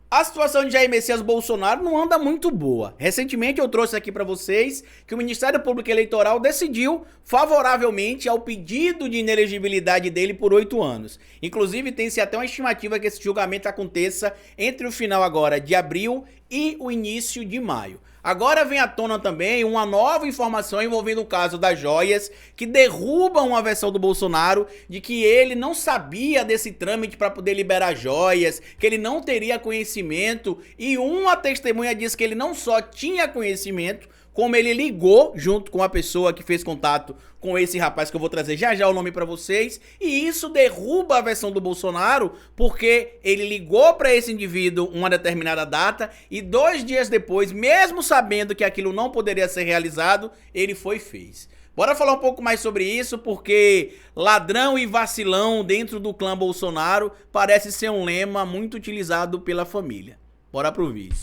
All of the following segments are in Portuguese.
A situação de Jair Messias Bolsonaro não anda muito boa. Recentemente eu trouxe aqui para vocês que o Ministério Público Eleitoral decidiu favoravelmente ao pedido de inelegibilidade dele por 8 anos. Inclusive tem-se até uma estimativa que esse julgamento aconteça entre o final agora de abril e o início de maio. Agora vem à tona também uma nova informação envolvendo o caso das joias, que derrubam a versão do Bolsonaro de que ele não sabia desse trâmite para poder liberar joias, que ele não teria conhecimento, e uma testemunha diz que ele não só tinha conhecimento, como ele ligou junto com a pessoa que fez contato com esse rapaz, que eu vou trazer já já o nome pra vocês, e isso derruba a versão do Bolsonaro, porque ele ligou pra esse indivíduo uma determinada data, e 2 dias depois, mesmo sabendo que aquilo não poderia ser realizado, ele foi e fez. Bora falar um pouco mais sobre isso, porque ladrão e vacilão dentro do clã Bolsonaro parece ser um lema muito utilizado pela família. Bora pro vídeo.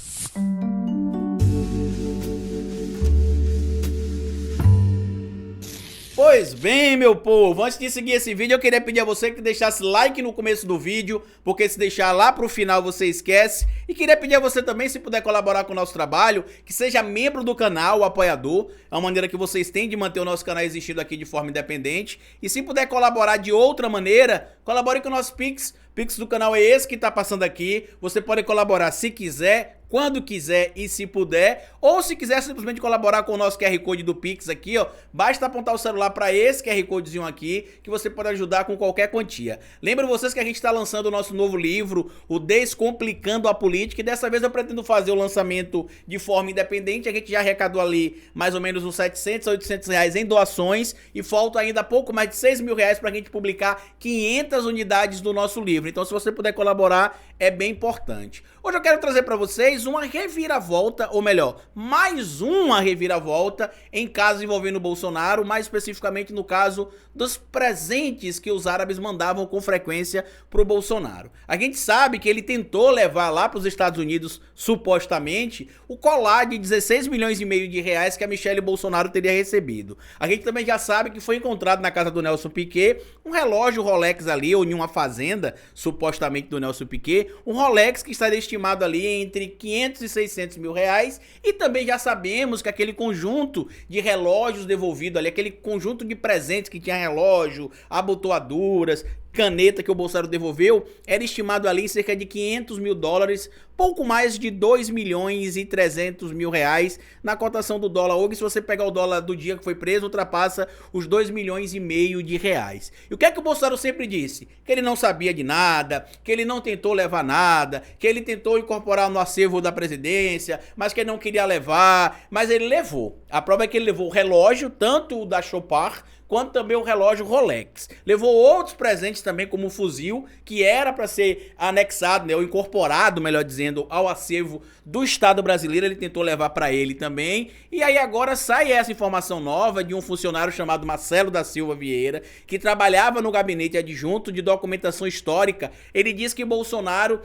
Pois bem, meu povo, antes de seguir esse vídeo eu queria pedir a você que deixasse like no começo do vídeo, porque se deixar lá pro final você esquece. E queria pedir a você também, se puder colaborar com o nosso trabalho, que seja membro do canal, o apoiador. É uma maneira que vocês têm de manter o nosso canal existindo aqui de forma independente. E se puder colaborar de outra maneira, colabore com o nosso Pix. O Pix do canal é esse que tá passando aqui. Você pode colaborar se quiser, quando quiser e se puder, ou se quiser simplesmente colaborar com o nosso QR Code do Pix aqui, ó, basta apontar o celular para esse QR Codezinho aqui, que você pode ajudar com qualquer quantia. Lembro vocês que a gente está lançando o nosso novo livro, o Descomplicando a Política, e dessa vez eu pretendo fazer o lançamento de forma independente. A gente já arrecadou ali mais ou menos uns 700 a 800 reais em doações, e falta ainda pouco mais de 6 mil reais para a gente publicar 500 unidades do nosso livro. Então se você puder colaborar, é bem importante. Hoje eu quero trazer para vocês uma reviravolta, ou melhor, mais uma reviravolta em casos envolvendo o Bolsonaro, mais especificamente no caso dos presentes que os árabes mandavam com frequência pro Bolsonaro. A gente sabe que ele tentou levar lá para os Estados Unidos, supostamente, o colar de 16 milhões e meio de reais que a Michelle Bolsonaro teria recebido. A gente também já sabe que foi encontrado na casa do Nelson Piquet um relógio Rolex ali, ou em uma fazenda, supostamente do Nelson Piquet, um Rolex que estaria estimado ali entre 500 e 600 mil reais, e também já sabemos que aquele conjunto de relógios devolvido ali, aquele conjunto de presentes que tinha relógio, abotoaduras, caneta que o Bolsonaro devolveu, era estimado ali em cerca de 500 mil dólares, pouco mais de 2 milhões e 300 mil reais na cotação do dólar. Hoje, se você pegar o dólar do dia que foi preso, ultrapassa os 2 milhões e meio de reais. E o que é que o Bolsonaro sempre disse? Que ele não sabia de nada, que ele não tentou levar nada, que ele tentou incorporar no acervo da presidência, mas que ele não queria levar, mas ele levou. A prova é que ele levou o relógio, tanto o da Chopard, quanto também o relógio Rolex. Levou outros presentes também, como um fuzil, que era para ser anexado, né, ou incorporado, melhor dizendo, ao acervo do Estado brasileiro. Ele tentou levar para ele também. E aí agora sai essa informação nova de um funcionário chamado Marcelo da Silva Vieira, que trabalhava no gabinete adjunto de documentação histórica. Ele diz que Bolsonaro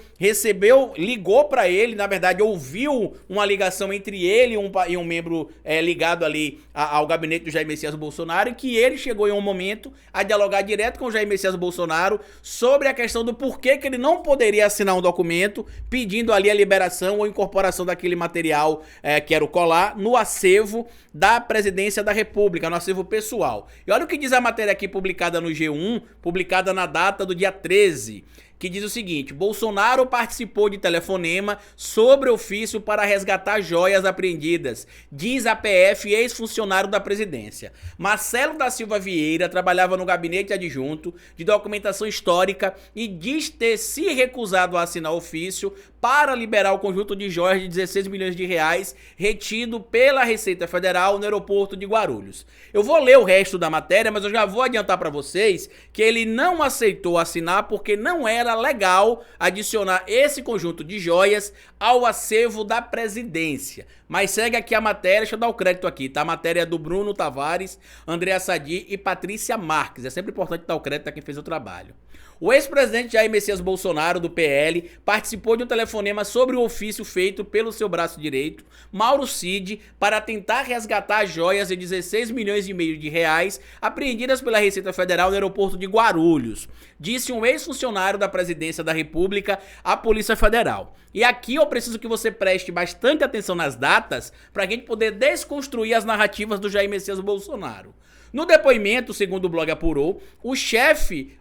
ligou para ele, na verdade ouviu uma ligação entre ele e um membro ligado ali ao gabinete do Jair Messias Bolsonaro, e que ele chegou em um momento a dialogar direto com o Jair Messias Bolsonaro sobre a questão do porquê que ele não poderia assinar um documento pedindo ali a liberação ou incorporação daquele material, que era o colar, no acervo da presidência da República, no acervo pessoal. E olha o que diz a matéria aqui publicada no G1, publicada na data do dia 13, que diz o seguinte: Bolsonaro participou de telefonema sobre ofício para resgatar joias apreendidas, diz a PF ex-funcionário da presidência. Marcelo da Silva Vieira trabalhava no gabinete adjunto de documentação histórica e diz ter se recusado a assinar ofício para liberar o conjunto de joias de 16 milhões de reais retido pela Receita Federal no aeroporto de Guarulhos. Eu vou ler o resto da matéria, mas eu já vou adiantar para vocês que ele não aceitou assinar porque não era legal adicionar esse conjunto de joias ao acervo da presidência. Mas segue aqui a matéria, deixa eu dar o crédito aqui, tá? A matéria é do Bruno Tavares, Andréa Sadi e Patrícia Marques. É sempre importante dar o crédito a quem fez o trabalho. O ex-presidente Jair Messias Bolsonaro, do PL, participou de um telefonema sobre o ofício feito pelo seu braço direito, Mauro Cid, para tentar resgatar joias de 16 milhões e meio de reais apreendidas pela Receita Federal no aeroporto de Guarulhos, disse um ex-funcionário da Presidência da República à Polícia Federal. E aqui eu preciso que você preste bastante atenção nas datas para a gente poder desconstruir as narrativas do Jair Messias Bolsonaro. No depoimento, segundo o blog apurou, o ex-chefe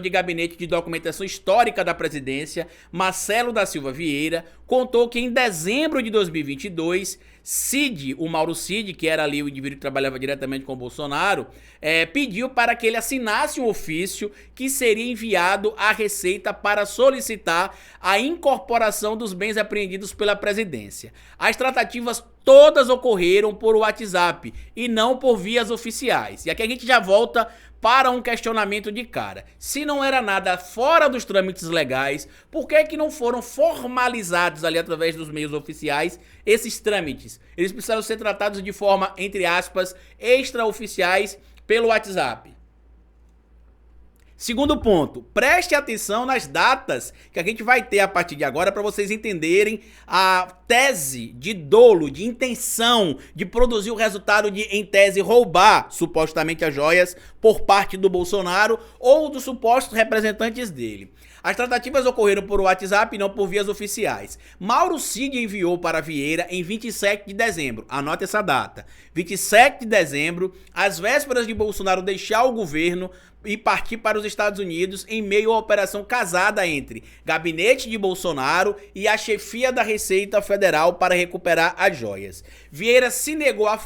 de gabinete de documentação histórica da presidência, Marcelo da Silva Vieira, contou que em dezembro de 2022, o Mauro Cid, que era ali o indivíduo que trabalhava diretamente com o Bolsonaro, pediu para que ele assinasse um ofício que seria enviado à Receita para solicitar a incorporação dos bens apreendidos pela presidência. As tratativas todas ocorreram por WhatsApp e não por vias oficiais. E aqui a gente já volta para um questionamento de cara. Se não era nada fora dos trâmites legais, por que não foram formalizados ali através dos meios oficiais esses trâmites? Eles precisaram ser tratados de forma, entre aspas, extraoficiais pelo WhatsApp. Segundo ponto, preste atenção nas datas que a gente vai ter a partir de agora para vocês entenderem a tese de dolo, de intenção de produzir o resultado de, em tese, roubar supostamente as joias por parte do Bolsonaro ou dos supostos representantes dele. As tratativas ocorreram por WhatsApp e não por vias oficiais. Mauro Cid enviou para Vieira em 27 de dezembro, anote essa data, 27 de dezembro, às vésperas de Bolsonaro deixar o governo e partir para os Estados Unidos em meio à operação casada entre gabinete de Bolsonaro e a chefia da Receita Federal para recuperar as joias. Vieira se negou a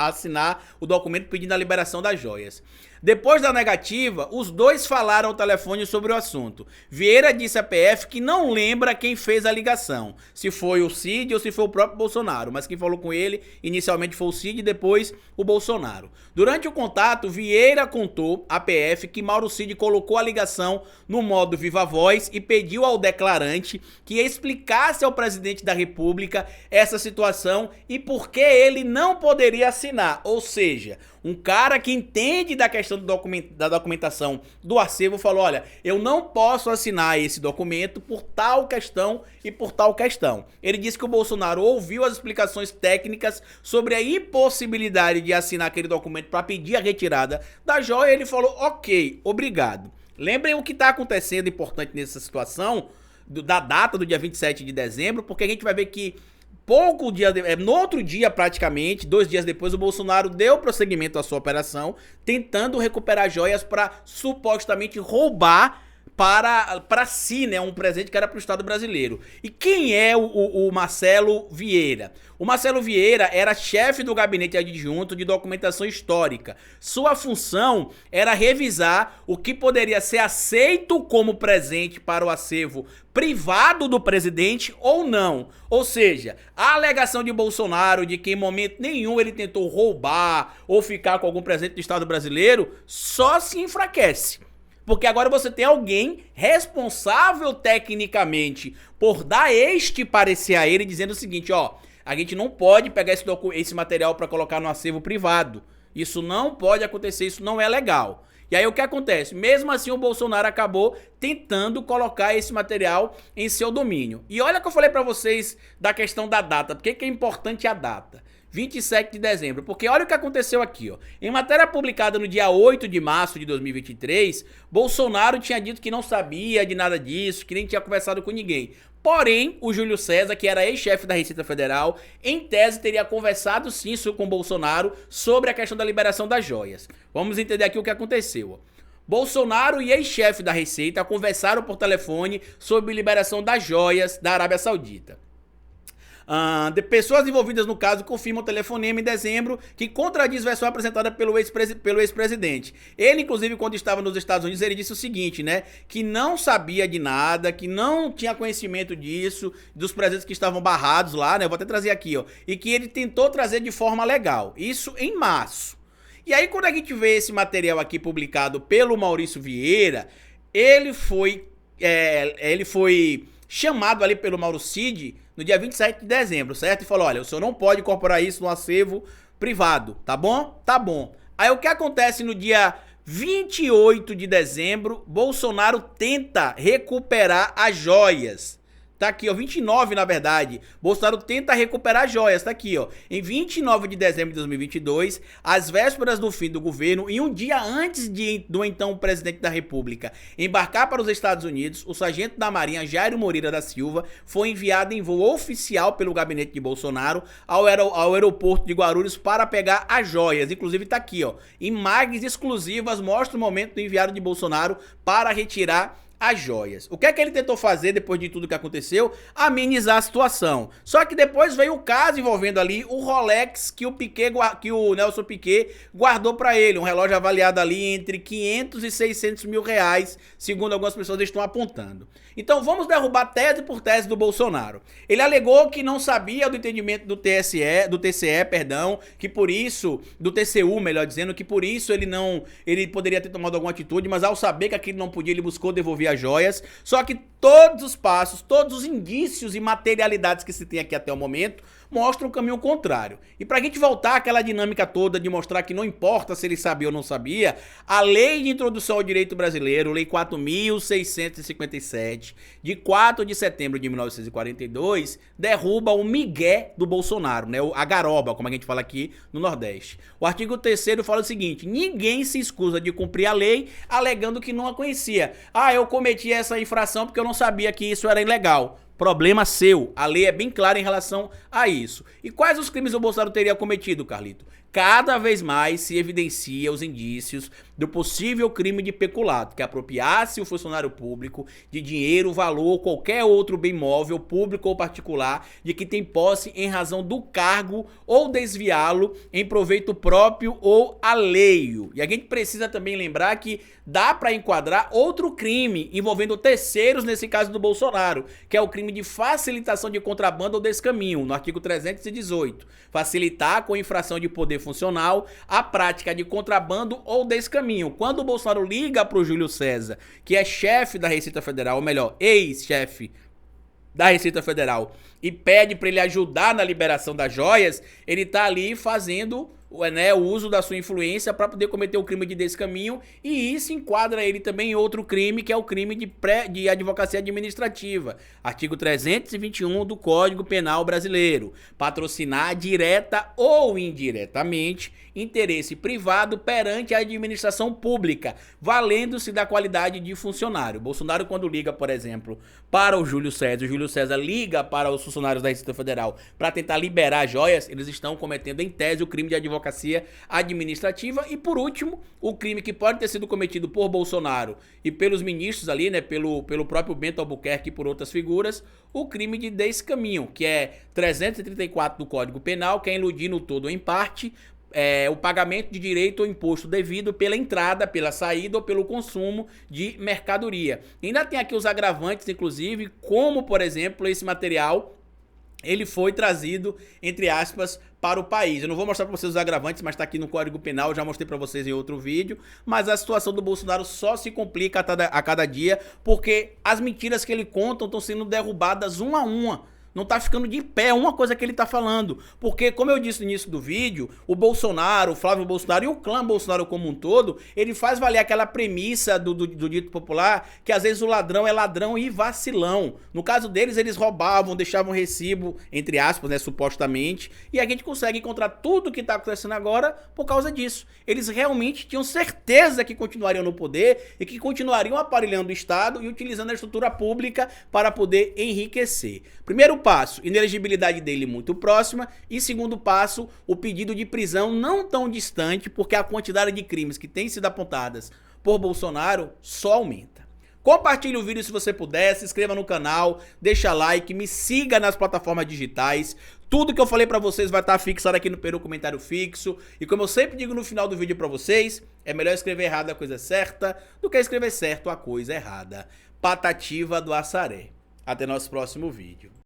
assinar o documento pedindo a liberação das joias. Depois da negativa, os dois falaram ao telefone sobre o assunto. Vieira disse à PF que não lembra quem fez a ligação, se foi o Cid ou se foi o próprio Bolsonaro, mas quem falou com ele inicialmente foi o Cid e depois o Bolsonaro. Durante o contato, Vieira contou à PF que Mauro Cid colocou a ligação no modo viva voz e pediu ao declarante que explicasse ao presidente da República essa situação e por que ele não poderia assinar, ou seja, um cara que entende da questão da documentação do acervo falou, olha, eu não posso assinar esse documento por tal questão e por tal questão. Ele disse que o Bolsonaro ouviu as explicações técnicas sobre a impossibilidade de assinar aquele documento para pedir a retirada da joia e ele falou, ok, obrigado. Lembrem o que está acontecendo importante nessa situação, da data do dia 27 de dezembro, porque a gente vai ver que no outro dia praticamente, 2 dias depois, o Bolsonaro deu prosseguimento à sua operação, tentando recuperar joias para supostamente roubar para si, né, um presente que era para o Estado brasileiro. E quem é o Marcelo Vieira? O Marcelo Vieira era chefe do gabinete adjunto de documentação histórica. Sua função era revisar o que poderia ser aceito como presente para o acervo privado do presidente ou não. Ou seja, a alegação de Bolsonaro de que em momento nenhum ele tentou roubar ou ficar com algum presente do Estado brasileiro só se enfraquece. Porque agora você tem alguém responsável tecnicamente por dar este parecer a ele, dizendo o seguinte, ó, a gente não pode pegar esse material para colocar no acervo privado. Isso não pode acontecer, isso não é legal. E aí o que acontece? Mesmo assim o Bolsonaro acabou tentando colocar esse material em seu domínio. E olha o que eu falei para vocês da questão da data, porque que é importante a data. 27 de dezembro, porque olha o que aconteceu aqui, ó. Em matéria publicada no dia 8 de março de 2023, Bolsonaro tinha dito que não sabia de nada disso, que nem tinha conversado com ninguém. Porém, o Júlio César, que era ex-chefe da Receita Federal, em tese teria conversado sim com Bolsonaro sobre a questão da liberação das joias. Vamos entender aqui o que aconteceu, ó. Bolsonaro e ex-chefe da Receita conversaram por telefone sobre liberação das joias da Arábia Saudita. De pessoas envolvidas no caso confirmam o telefonema em dezembro que contradiz a versão apresentada pelo ex-presidente. Ele, inclusive, quando estava nos Estados Unidos, ele disse o seguinte, né? Que não sabia de nada, que não tinha conhecimento disso, dos presentes que estavam barrados lá, né? Eu vou até trazer aqui, ó. E que ele tentou trazer de forma legal. Isso em março. E aí, quando a gente vê esse material aqui publicado pelo Maurício Vieira, ele foi chamado ali pelo Mauro Cid no dia 27 de dezembro, certo? E falou, olha, o senhor não pode incorporar isso no acervo privado, tá bom? Tá bom. Aí o que acontece no dia 28 de dezembro, Bolsonaro tenta recuperar as joias. Tá aqui, ó, 29 na verdade. Bolsonaro tenta recuperar as joias, tá aqui, ó. Em 29 de dezembro de 2022, às vésperas do fim do governo e um dia antes do então presidente da República embarcar para os Estados Unidos, o sargento da Marinha Jairo Moreira da Silva foi enviado em voo oficial pelo gabinete de Bolsonaro ao aeroporto de Guarulhos para pegar as joias. Inclusive tá aqui, ó. Imagens exclusivas mostram o momento do enviado de Bolsonaro para retirar as joias. O que é que ele tentou fazer depois de tudo que aconteceu? Amenizar a situação. Só que depois veio o caso envolvendo ali o Rolex que o Nelson Piquet guardou para ele, um relógio avaliado ali entre 500 e 600 mil reais, segundo algumas pessoas estão apontando. Então vamos derrubar tese por tese do Bolsonaro. Ele alegou que não sabia do entendimento do TCE, que por isso, do TCU, melhor dizendo, que por isso ele poderia ter tomado alguma atitude, mas ao saber que aquilo não podia, ele buscou devolver as joias. Só que todos os passos, todos os indícios e materialidades que se tem aqui até o momento mostram um caminho contrário. E pra gente voltar àquela dinâmica toda de mostrar que não importa se ele sabia ou não sabia, a Lei de Introdução ao Direito Brasileiro, Lei 4.657, de 4 de setembro de 1942, derruba o migué do Bolsonaro, né? A garoba, como a gente fala aqui no Nordeste. O artigo 3º fala o seguinte: ninguém se escusa de cumprir a lei alegando que não a conhecia. Ah, eu cometi essa infração porque eu não sabia que isso era ilegal. Problema seu. A lei é bem clara em relação a isso. E quais os crimes o Bolsonaro teria cometido, Carlito? Cada vez mais se evidencia os indícios do possível crime de peculato, que apropriasse o funcionário público de dinheiro, valor ou qualquer outro bem móvel, público ou particular, de que tem posse em razão do cargo ou desviá-lo em proveito próprio ou alheio. E a gente precisa também lembrar que dá para enquadrar outro crime envolvendo terceiros, nesse caso do Bolsonaro, que é o crime de facilitação de contrabando ou descaminho, no artigo 318. Facilitar com infração de poder funcional a prática de contrabando ou descaminho. Quando o Bolsonaro liga para o Júlio César, que é chefe da Receita Federal, ou melhor, ex-chefe da Receita Federal, e pede para ele ajudar na liberação das joias, ele tá ali fazendo o uso da sua influência para poder cometer o crime de descaminho, e isso enquadra ele também em outro crime, que é o crime de advocacia administrativa, artigo 321 do Código Penal Brasileiro, patrocinar direta ou indiretamente interesse privado perante a administração pública, valendo-se da qualidade de funcionário. Bolsonaro, quando liga, por exemplo, para o Júlio César liga para os funcionários da Receita Federal para tentar liberar joias, eles estão cometendo em tese o crime de advocacia administrativa. E por último, o crime que pode ter sido cometido por Bolsonaro e pelos ministros ali, né, pelo próprio Bento Albuquerque e por outras figuras, o crime de descaminho, que é 334 do Código Penal, que é iludir no todo ou em parte o pagamento de direito ou imposto devido pela entrada, pela saída ou pelo consumo de mercadoria. E ainda tem aqui os agravantes, inclusive, como, por exemplo, esse material ele foi trazido, entre aspas, para o país. Eu não vou mostrar para vocês os agravantes, mas está aqui no Código Penal, eu já mostrei para vocês em outro vídeo, mas a situação do Bolsonaro só se complica a cada dia, porque as mentiras que ele conta estão sendo derrubadas uma a uma. Não tá ficando de pé uma coisa que ele tá falando. Porque, como eu disse no início do vídeo, o Bolsonaro, o Flávio Bolsonaro e o clã Bolsonaro como um todo, ele faz valer aquela premissa do dito popular, que às vezes o ladrão é ladrão e vacilão. No caso deles, eles roubavam, deixavam recibo, entre aspas, né, supostamente, e a gente consegue encontrar tudo que tá acontecendo agora por causa disso. Eles realmente tinham certeza que continuariam no poder e que continuariam aparelhando o Estado e utilizando a estrutura pública para poder enriquecer. Primeiro passo, inelegibilidade dele muito próxima, e segundo passo, o pedido de prisão não tão distante, porque a quantidade de crimes que têm sido apontadas por Bolsonaro só aumenta. Compartilhe o vídeo se você puder, se inscreva no canal, deixa like, me siga nas plataformas digitais. Tudo que eu falei pra vocês vai estar fixado aqui no primeiro comentário fixo. E como eu sempre digo no final do vídeo pra vocês, é melhor escrever errado a coisa certa do que escrever certo a coisa errada. Patativa do Assaré. Até nosso próximo vídeo.